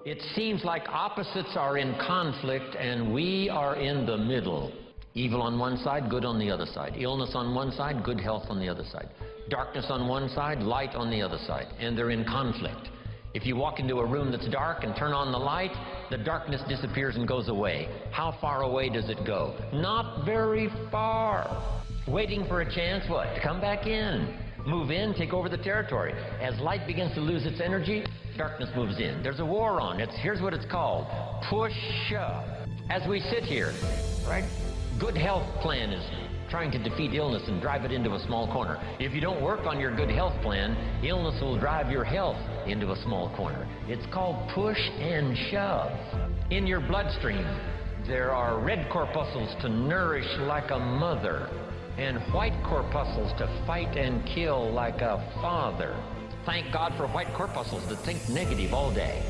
It seems like opposites are in conflict and we are in the middle. Evil on one side, good on the other side. Illness on one side, good health on the other side. Darkness on one side, light on the other side. And they're in conflict. If you walk into a room that's dark and turn on the light, the darkness disappears and goes away. How far away does it go? Not very far. Waiting for a chance, what? To come back in. Move in, take over the territory. As light begins to lose its energy, darkness moves in. There's a war on. Here's what it's called. Push-up. As we sit here, right? Good health plan is trying to defeat illness and drive it into a small corner. If you don't work on your good health plan, illness will drive your health into a small corner. It's called push and shove. In your bloodstream, there are red corpuscles to nourish like a mother, and white corpuscles to fight and kill like a father. Thank God for white corpuscles that think negative all day.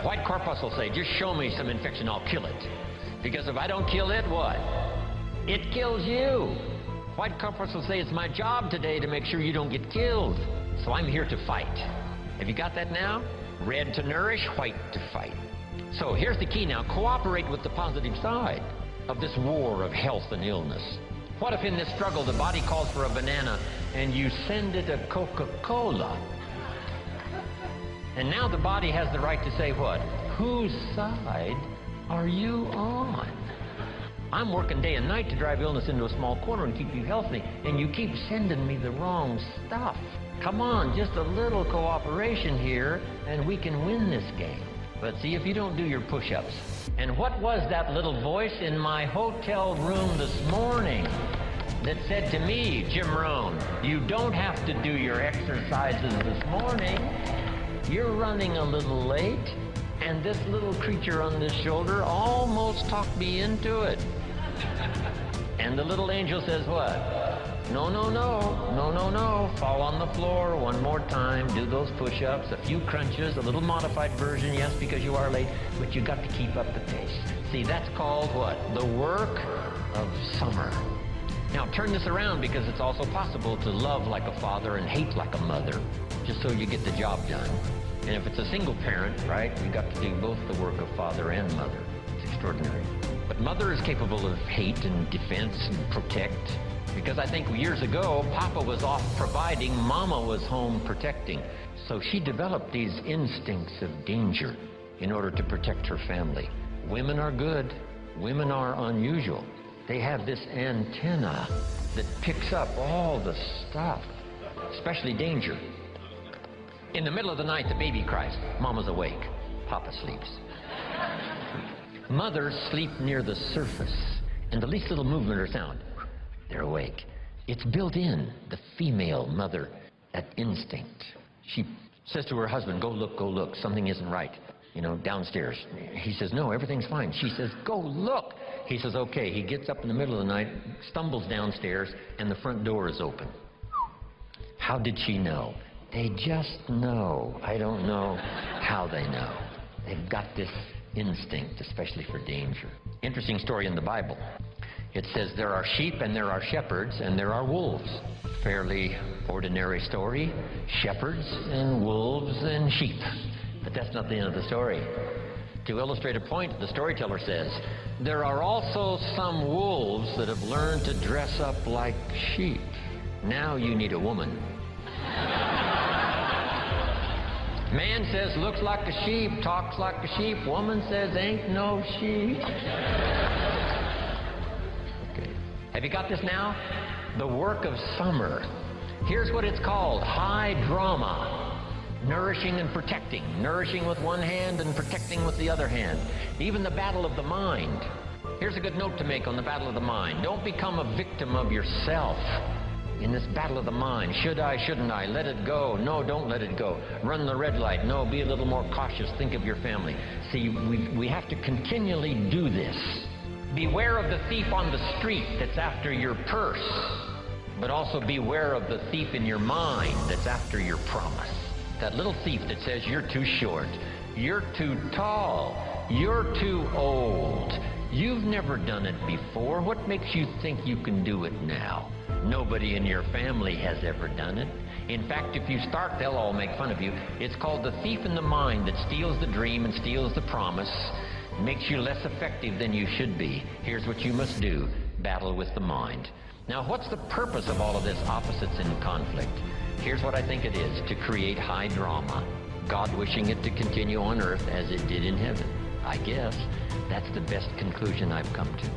White corpuscles say, just show me some infection, I'll kill it. Because if I don't kill it, what? It kills you. White corpuscles say, it's my job today to make sure you don't get killed. So I'm here to fight. Have you got that now? Red to nourish, white to fight. So here's the key now. Cooperate with the positive side of this war of health and illness. What if in this struggle the body calls for a banana and you send it a Coca-Cola? And now the body has the right to say what? Whose side are you on? I'm working day and night to drive illness into a small corner and keep you healthy, and you keep sending me the wrong stuff. Come on, just a little cooperation here, and we can win this game. But see if you don't do your push-ups. And what was that little voice in my hotel room this morning that said to me, Jim Rohn, you don't have to do your exercises this morning. You're running a little late. And this little creature on this shoulder almost talked me into it. And the little angel says what? No, no, no, no, no, no. Fall on the floor one more time. Do those push-ups, a few crunches, a little modified version, yes, because you are late, but you got to keep up the pace. See, that's called what? The work of summer. Now turn this around, because it's also possible to love like a father and hate like a mother, just so you get the job done. And if it's a single parent, right, you got to do both the work of father and mother. It's extraordinary. But mother is capable of hate and defense and protect. Because I think years ago, Papa was off providing, Mama was home protecting. So she developed these instincts of danger in order to protect her family. Women are good. Women are unusual. They have this antenna that picks up all the stuff, especially danger. In the middle of the night, the baby cries. Mama's awake. Papa sleeps. Mothers sleep near the surface, and the least little movement or sound, they're awake. It's built in, the female mother, that instinct. She says to her husband, go look, something isn't right, downstairs. He says, no, everything's fine. She says, go look. He says, okay. He gets up in the middle of the night, stumbles downstairs, and the front door is open. How did she know? They just know. I don't know how they know. They've got this instinct, especially for danger. Interesting story in the Bible. It says there are sheep and there are shepherds and there are wolves. Fairly ordinary story. Shepherds and wolves and sheep. But that's not the end of the story. To illustrate a point, the storyteller says, there are also some wolves that have learned to dress up like sheep. Now you need a woman. Man says, looks like a sheep, talks like a sheep. Woman says, ain't no sheep. Okay. Have you got this now? The work of summer. Here's what it's called. High drama. Nourishing and protecting. Nourishing with one hand and protecting with the other hand. Even the battle of the mind. Here's a good note to make on the battle of the mind. Don't become a victim of yourself. In this battle of the mind, should I, shouldn't I, let it go, no, don't let it go, run the red light, no, be a little more cautious, think of your family. See, we have to continually do this. Beware of the thief on the street that's after your purse, but also beware of the thief in your mind that's after your promise. That little thief that says you're too short, you're too tall, you're too old, you've never done it before, what makes you think you can do it now? Nobody in your family has ever done it. In fact, if you start, they'll all make fun of you. It's called the thief in the mind that steals the dream and steals the promise, makes you less effective than you should be. Here's what you must do: battle with the mind. Now, what's the purpose of all of this opposites in conflict? Here's what I think it is: to create high drama. God wishing it to continue on earth as it did in heaven. I guess that's the best conclusion I've come to.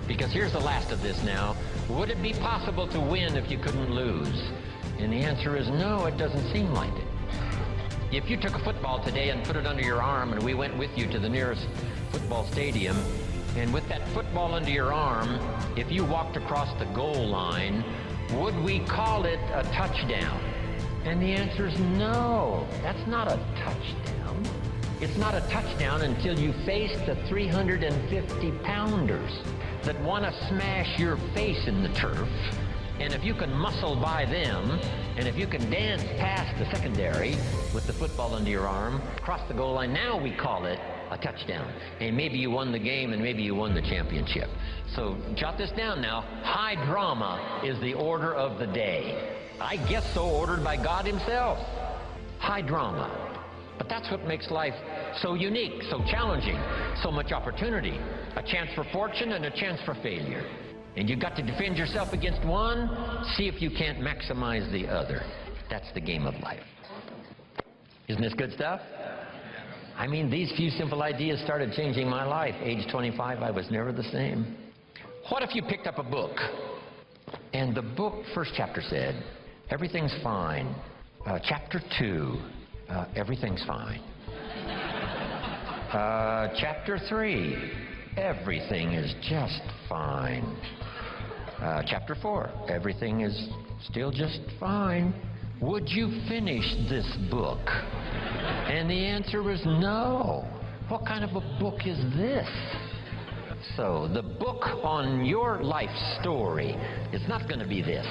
Because here's the last of this now. Would it be possible to win if you couldn't lose? And the answer is no, it doesn't seem like it. If you took a football today and put it under your arm and we went with you to the nearest football stadium, and with that football under your arm, if you walked across the goal line, would we call it a touchdown? And the answer is no, that's not a touchdown. It's not a touchdown until you face the 350-pounders that want to smash your face in the turf. And if you can muscle by them, and if you can dance past the secondary with the football under your arm, cross the goal line, now we call it a touchdown. And maybe you won the game, and maybe you won the championship. So jot this down now. High drama is the order of the day. I guess so, ordered by God himself. High drama. But that's what makes life so unique, so challenging, so much opportunity. A chance for fortune and a chance for failure. And you've got to defend yourself against one, see if you can't maximize the other. That's the game of life. Isn't this good stuff? I mean, these few simple ideas started changing my life. Age 25, I was never the same. What if you picked up a book, and the book, first chapter said, everything's fine. Chapter 2, everything's fine. Chapter 3, everything is just fine. Chapter 4, everything is still just fine. Would you finish this book? And the answer was no. What kind of a book is this? So the book on your life story is not going to be this.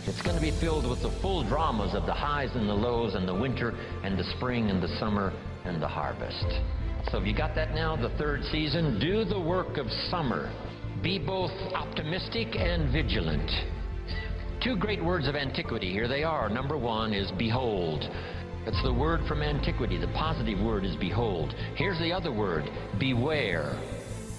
It's going to be filled with the full dramas of the highs and the lows and the winter and the spring and the summer and the harvest. So have you got that now? The third season, do the work of summer. Be both optimistic and vigilant. Two great words of antiquity, here they are. Number one is behold. It's the word from antiquity. The positive word is behold. Here's the other word, beware.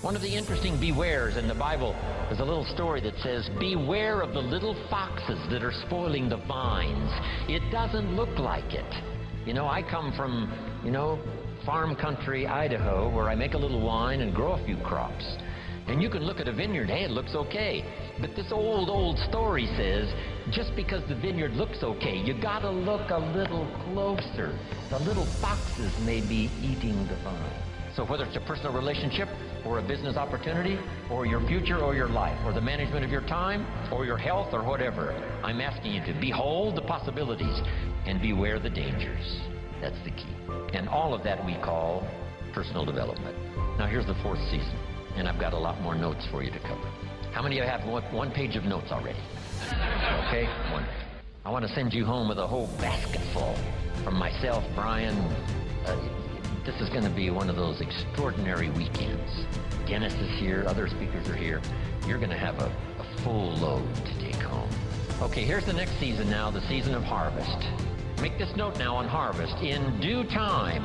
One of the interesting bewares in the Bible is a little story that says, beware of the little foxes that are spoiling the vines. It doesn't look like it. You know, I come from, farm country, Idaho, where I make a little wine and grow a few crops. And you can look at a vineyard, hey, it looks okay. But this old story says, just because the vineyard looks okay, you gotta look a little closer. The little foxes may be eating the vine. So whether it's a personal relationship, or a business opportunity, or your future, or your life, or the management of your time, or your health, or whatever, I'm asking you to behold the possibilities and beware the dangers. That's the key. And all of that we call personal development. Now here's the fourth season, and I've got a lot more notes for you to cover. How many of you have one page of notes already? Okay, one. I want to send you home with a whole basket full. From myself, Brian, this is going to be one of those extraordinary weekends. Dennis is here, other speakers are here. You're going to have a full load to take home. Okay, here's the next season now, the season of harvest. Make this note now on harvest. In due time,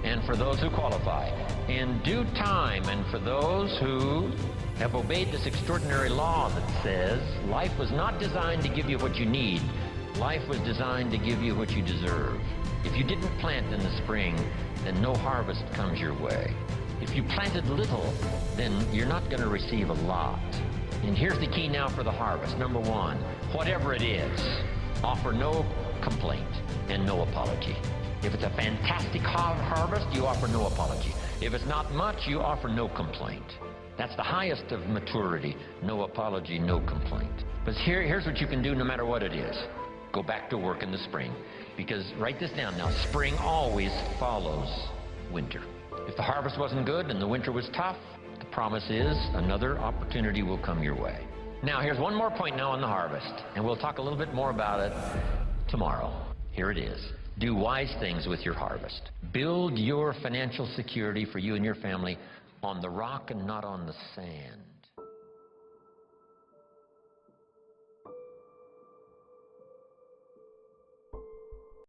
and for those who qualify, in due time, and for those who have obeyed this extraordinary law that says life was not designed to give you what you need. Life was designed to give you what you deserve. If you didn't plant in the spring, then no harvest comes your way. If you planted little, then you're not going to receive a lot. And here's the key now for the harvest. Number one, whatever it is, offer no complaint and no apology. If it's a fantastic harvest, you offer no apology. If it's not much, you offer no complaint. That's the highest of maturity. No apology, no complaint. But here's what you can do no matter what it is. Go back to work in the spring. Because, write this down now, spring always follows winter. If the harvest wasn't good and the winter was tough, the promise is another opportunity will come your way. Now, here's one more point now on the harvest, and we'll talk a little bit more about it tomorrow. Here it is. Do wise things with your harvest. Build your financial security for you and your family on the rock and not on the sand.